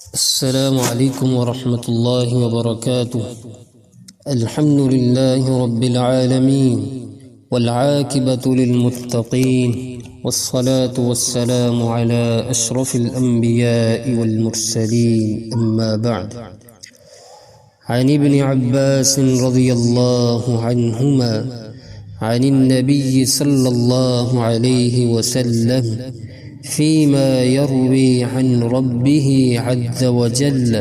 السلام عليكم ورحمة الله وبركاته. الحمد لله رب العالمين والعاقبة للمتقين، والصلاة والسلام على أشرف الأنبياء والمرسلين، أما بعد. عن ابن عباس رضي الله عنهما عن النبي صلى الله عليه وسلم فيما يروي عن ربه عز وجل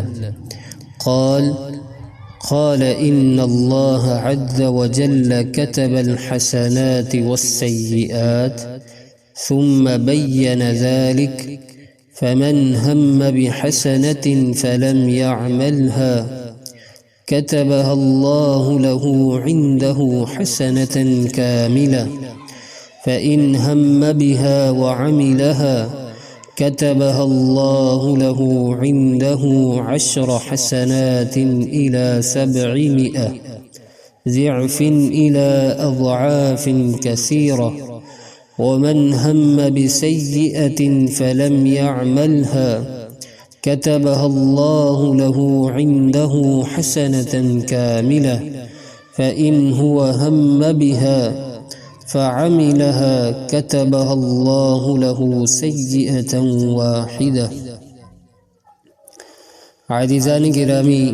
قال إن الله عز وجل كتب الحسنات والسيئات ثم بين ذلك، فمن هم بحسنة فلم يعملها كتبها الله له عنده حسنة كاملة، فإن هم بها وعملها كتبها الله له عنده 10 حسنات إلى 700 ضعف إلى أضعاف كثيرة. ومن هم بسيئة فلم يعملها كتبها الله له عنده حسنة كاملة، فإن هو هم بها فعملها كتبها الله له سيئة واحدة. عزیزان گرامی،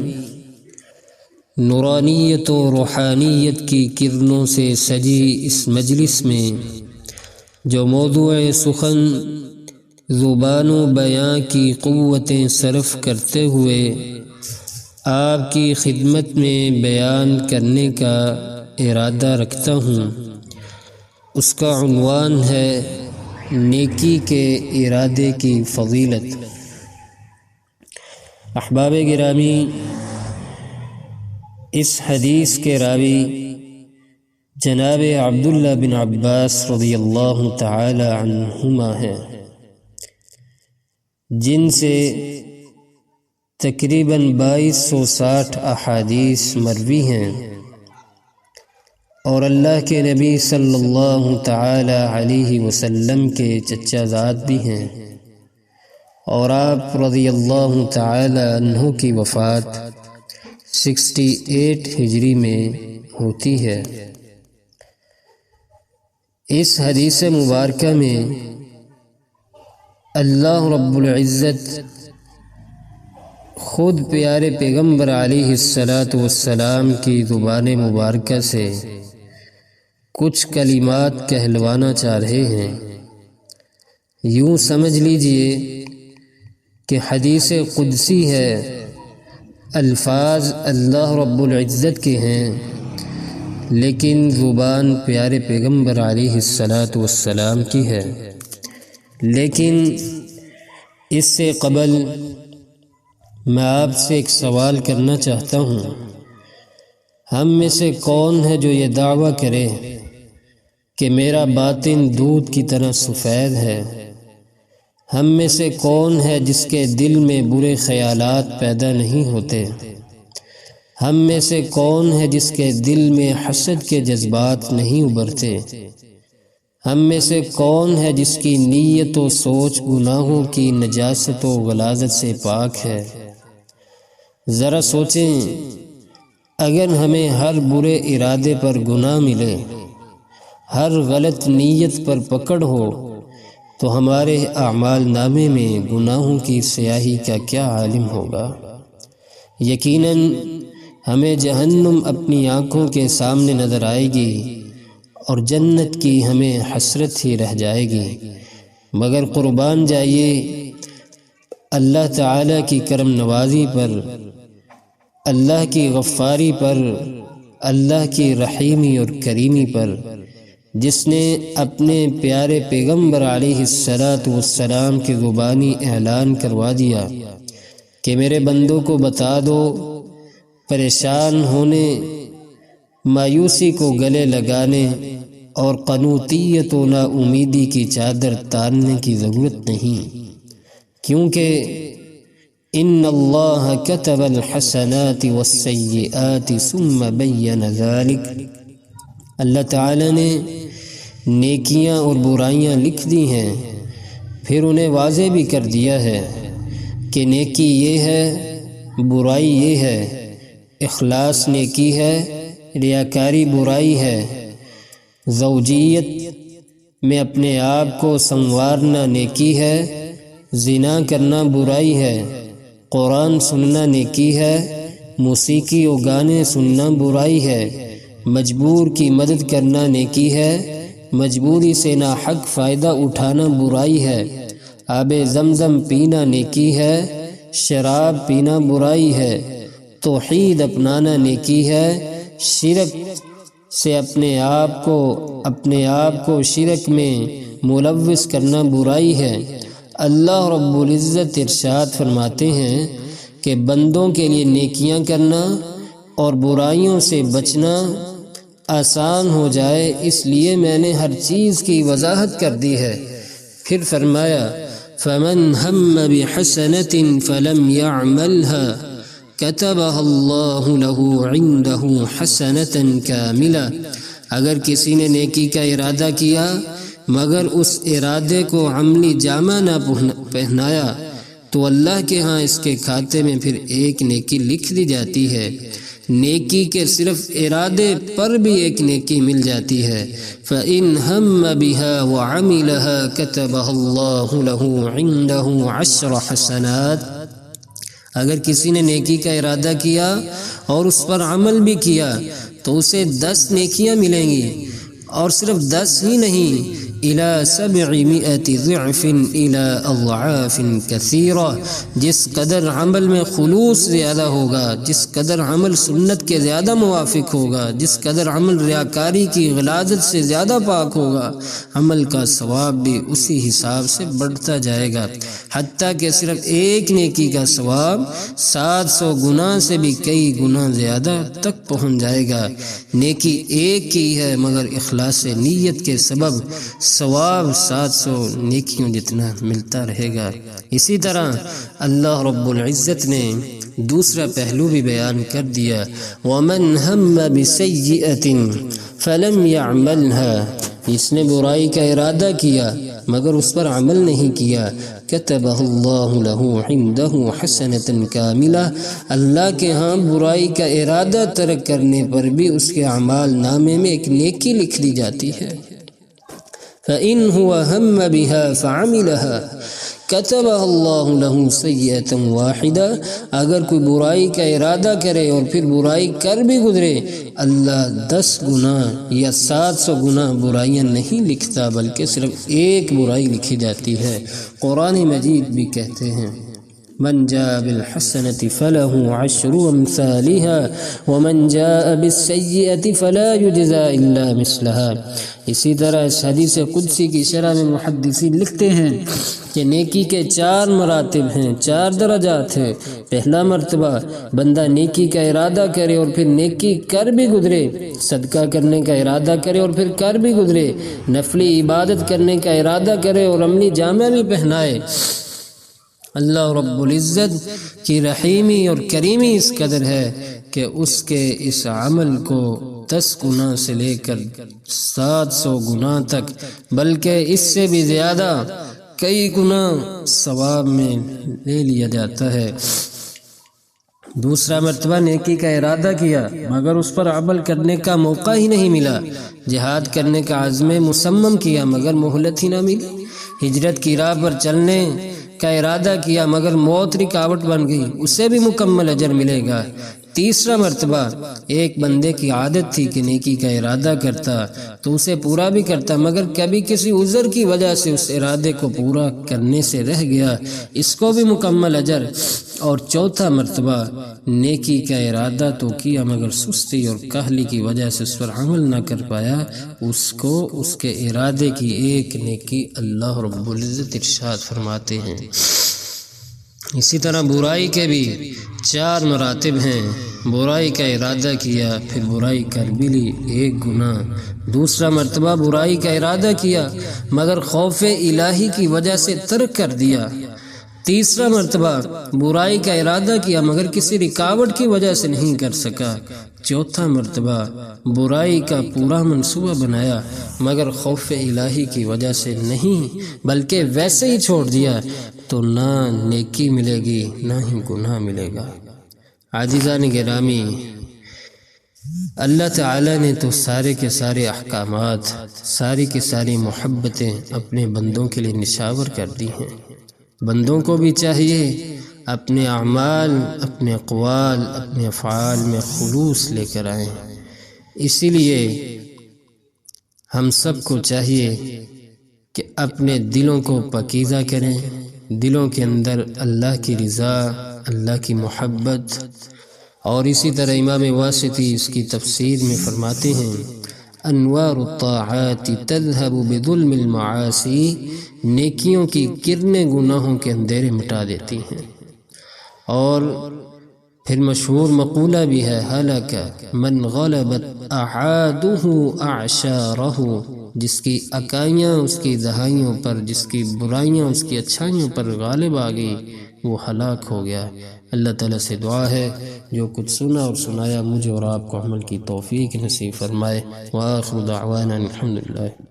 نورانیت و روحانیت کی کرنوں سے سجی اس مجلس میں جو موضوع سخن زبان و بیان کی قوتیں صرف کرتے ہوئے آپ کی خدمت میں بیان کرنے کا ارادہ رکھتا ہوں، اس کا عنوان ہے نیکی کے ارادے کی فضیلت۔ احباب گرامی، اس حدیث کے راوی جناب عبداللہ بن عباس رضی اللہ تعالی عنہما ہیں، جن سے تقریباً 2260 احادیث مروی ہیں، اور اللہ کے نبی صلی اللہ تعالی علیہ وسلم کے چچا زاد بھی ہیں، اور آپ رضی اللہ تعالی عنہ کی وفات 68 ہجری میں ہوتی ہے۔ اس حدیث مبارکہ میں اللہ رب العزت خود پیارے پیغمبر علیہ السلام کی زبان مبارکہ سے کچھ کلمات کہلوانا چاہ رہے ہیں۔ یوں سمجھ لیجئے کہ حدیث قدسی ہے، الفاظ اللہ رب العزت کے ہیں، لیکن زبان پیارے پیغمبر علیہ السلام کی ہے۔ لیکن اس سے قبل میں آپ سے ایک سوال کرنا چاہتا ہوں، ہم میں سے کون ہے جو یہ دعویٰ کرے کہ میرا باطن دودھ کی طرح سفید ہے؟ ہم میں سے کون ہے جس کے دل میں برے خیالات پیدا نہیں ہوتے؟ ہم میں سے کون ہے جس کے دل میں حسد کے جذبات نہیں ابھرتے؟ ہم میں سے کون ہے جس کی نیت و سوچ گناہوں کی نجاست و غلاظت سے پاک ہے؟ ذرا سوچیں، اگر ہمیں ہر برے ارادے پر گناہ ملے، ہر غلط نیت پر پکڑ ہو، تو ہمارے اعمال نامے میں گناہوں کی سیاہی کا کیا عالم ہوگا؟ یقیناً ہمیں جہنم اپنی آنکھوں کے سامنے نظر آئے گی، اور جنت کی ہمیں حسرت ہی رہ جائے گی۔ مگر قربان جائیے اللہ تعالیٰ کی کرم نوازی پر، اللہ کی غفاری پر، اللہ کی رحیمی اور کریمی پر، جس نے اپنے پیارے پیغمبر علیہ السلام کے زبانی اعلان کروا دیا کہ میرے بندوں کو بتا دو، پریشان ہونے، مایوسی کو گلے لگانے اور قنوطیت و نا امیدی کی چادر تاننے کی ضرورت نہیں، کیونکہ ان اللہ کتب الحسنات والسیئات ثم بین ذلک، اللہ تعالی نے نیکیاں اور برائیاں لکھ دی ہیں، پھر انہیں واضح بھی کر دیا ہے کہ نیکی یہ ہے، برائی یہ ہے، اخلاص نیکی ہے، ریاکاری برائی ہے، زوجیت میں اپنے آپ کو سنوارنا نیکی ہے، زنا کرنا برائی ہے، قرآن سننا نیکی ہے، موسیقی و گانے سننا برائی ہے، مجبور کی مدد کرنا نیکی ہے، مجبوری سے ناحق فائدہ اٹھانا برائی ہے، آب زمزم پینا نیکی ہے، شراب پینا برائی ہے، توحید اپنانا نیکی ہے، شرک سے اپنے آپ کو شرک میں ملوث کرنا برائی ہے۔ اللہ رب العزت ارشاد فرماتے ہیں کہ بندوں کے لیے نیکیاں کرنا اور برائیوں سے بچنا آسان ہو جائے، اس لیے میں نے ہر چیز کی وضاحت کر دی ہے۔ پھر فرمایا فَمَنْ هَمَّ بِحَسَنَةٍ فَلَمْ يَعْمَلْهَا كَتَبَهَا اللَّهُ لَهُ عِنْدَهُ حَسَنَةً كَامِلَةً، اگر کسی نے نیکی کا ارادہ کیا مگر اس ارادے کو عملی جامہ نہ پہنایا تو اللہ کے ہاں اس کے کھاتے میں پھر ایک نیکی لکھ دی جاتی ہے۔ نیکی کے صرف ارادے پر بھی ایک نیکی مل جاتی ہے۔ فَإِنْ هَمَّ بِهَا وَعَمِلَهَا كَتَبَهَا اللَّهُ لَهُ عِنْدَهُ 10 حسنات، اگر کسی نے نیکی کا ارادہ کیا اور اس پر عمل بھی کیا تو اسے 10 نیکیاں ملیں گی، اور صرف 10 ہی نہیں، إِلَى 700 ضِعْفٍ إِلَى أَضْعَافٍ كَثِيرَةٍ، جس قدر عمل میں خلوص زیادہ ہوگا، جس قدر عمل سنت کے زیادہ موافق ہوگا، جس قدر عمل ریاکاری کی غلاظت سے زیادہ پاک ہوگا، عمل کا ثواب بھی اسی حساب سے بڑھتا جائے گا، حتیٰ کہ صرف ایک نیکی کا ثواب 700 گنا سے بھی کئی گنا زیادہ تک پہنچ جائے گا۔ نیکی ایک کی ہے مگر اخلاص نیت کے سبب ثواب 700 نیکیوں جتنا ملتا رہے گا۔ اسی طرح اللہ رب العزت نے دوسرا پہلو بھی بیان کر دیا، وَمَنْ هَمَّ بِسَيِّئَةٍ فَلَمْ يَعْمَلْهَا، جس نے برائی کا ارادہ کیا مگر اس پر عمل نہیں کیا، كَتَبَهَا اللَّهُ لَهُ عِنْدَهُ حَسَنَةً كَامِلَةً، اللہ کے ہاں برائی کا ارادہ ترک کرنے پر بھی اس کے اعمال نامے میں ایک نیکی لکھ دی جاتی ہے۔ فَإِنْ هُوَ هَمَّ بِهَا فَعَمِلَهَا كَتَبَهَا اللَّهُ لَهُ سَيِّئَةً وَاحِدَةً، اگر کوئی برائی کا ارادہ کرے اور پھر برائی کر بھی گزرے، اللہ 10 گنا یا 700 گنا برائیاں نہیں لکھتا بلکہ صرف ایک برائی لکھی جاتی ہے۔ قرآن مجید بھی کہتے ہیں من جاء بالحسنة فله 10 أمثالها ومن جاء بالسيئة فلا يجزى إلا مثلها۔ اسی طرح اس حدیث قدسی کی شرح میں محدثین لکھتے ہیں کہ نیکی کے 4 مراتب ہیں، 4 درجات ہیں۔ پہلا مرتبہ بندہ نیکی کا ارادہ کرے اور پھر نیکی کر بھی گزرے، صدقہ کرنے کا ارادہ کرے اور پھر کر بھی گزرے، نفلی عبادت کرنے کا ارادہ کرے اور عملی جامہ بھی پہنائے۔ اللہ رب العزت کی رحیمی اور کریمی اس قدر ہے کہ اس کے اس عمل کو 10 گنا سے لے کر 700 گنا تک بلکہ اس سے بھی زیادہ کئی گنا ثواب میں لے لیا جاتا ہے۔ دوسرا مرتبہ نیکی کا ارادہ کیا مگر اس پر عمل کرنے کا موقع ہی نہیں ملا، جہاد کرنے کا عزم مصمم کیا مگر مہلت ہی نہ ملی، ہجرت کی راہ پر چلنے کا ارادہ کیا مگر موت رکاوٹ بن گئی، اسے بھی مکمل اجر ملے گا۔ تیسرا مرتبہ ایک بندے کی عادت تھی کہ نیکی کا ارادہ کرتا تو اسے پورا بھی کرتا مگر کبھی کسی عذر کی وجہ سے اس ارادے کو پورا کرنے سے رہ گیا، اس کو بھی مکمل اجر۔ اور چوتھا مرتبہ نیکی کا ارادہ تو کیا مگر سستی اور کاہلی کی وجہ سے اس پر عمل نہ کر پایا، اس کو اس کے ارادے کی ایک نیکی اللہ رب العزت ارشاد فرماتے ہیں۔ اسی طرح برائی کے بھی 4 مراتب ہیں، برائی کا ارادہ کیا پھر برائی کر بھی لی 1 گنا، دوسرا مرتبہ برائی کا ارادہ کیا مگر خوف الہی کی وجہ سے ترک کر دیا، تیسرا مرتبہ برائی کا ارادہ کیا مگر کسی رکاوٹ کی وجہ سے نہیں کر سکا۔ چوتھا مرتبہ برائی کا پورا منصوبہ بنایا مگر خوف الہی کی وجہ سے نہیں بلکہ ویسے ہی چھوڑ دیا تو نہ نیکی ملے گی نہ ہی گناہ ملے گا۔ عزیزان گرامی، اللہ تعالیٰ نے تو سارے کے سارے احکامات، ساری کی ساری محبتیں اپنے بندوں کے لیے نشاور کر دی ہیں۔ بندوں کو بھی چاہیے اپنے اعمال، اپنے اقوال، اپنے افعال میں خلوص لے کر آئیں۔ اسی لیے ہم سب کو چاہیے کہ اپنے دلوں کو پاکیزہ کریں، دلوں کے اندر اللہ کی رضا، اللہ کی محبت، اور اسی طرح امام واسطی اس کی تفسیر میں فرماتے ہیں انوار الطاعات تذهب بظلم المعاصی، نیکیوں کی کرنیں گناہوں کے اندھیرے مٹا دیتی ہیں۔ اور پھر مشہور مقولہ بھی ہے ہلاک من غلبت اعادہ اعشارہ، جس کی اکائیاں اس کی دہائیوں پر، جس کی برائیاں اس کی اچھائیوں پر غالب آ گئی، وہ ہلاک ہو گیا۔ اللہ تعالیٰ سے دعا ہے جو کچھ سنا اور سنایا مجھے اور آپ کو عمل کی توفیق نصیب فرمائے۔ وآخر دعوانا الحمدللہ۔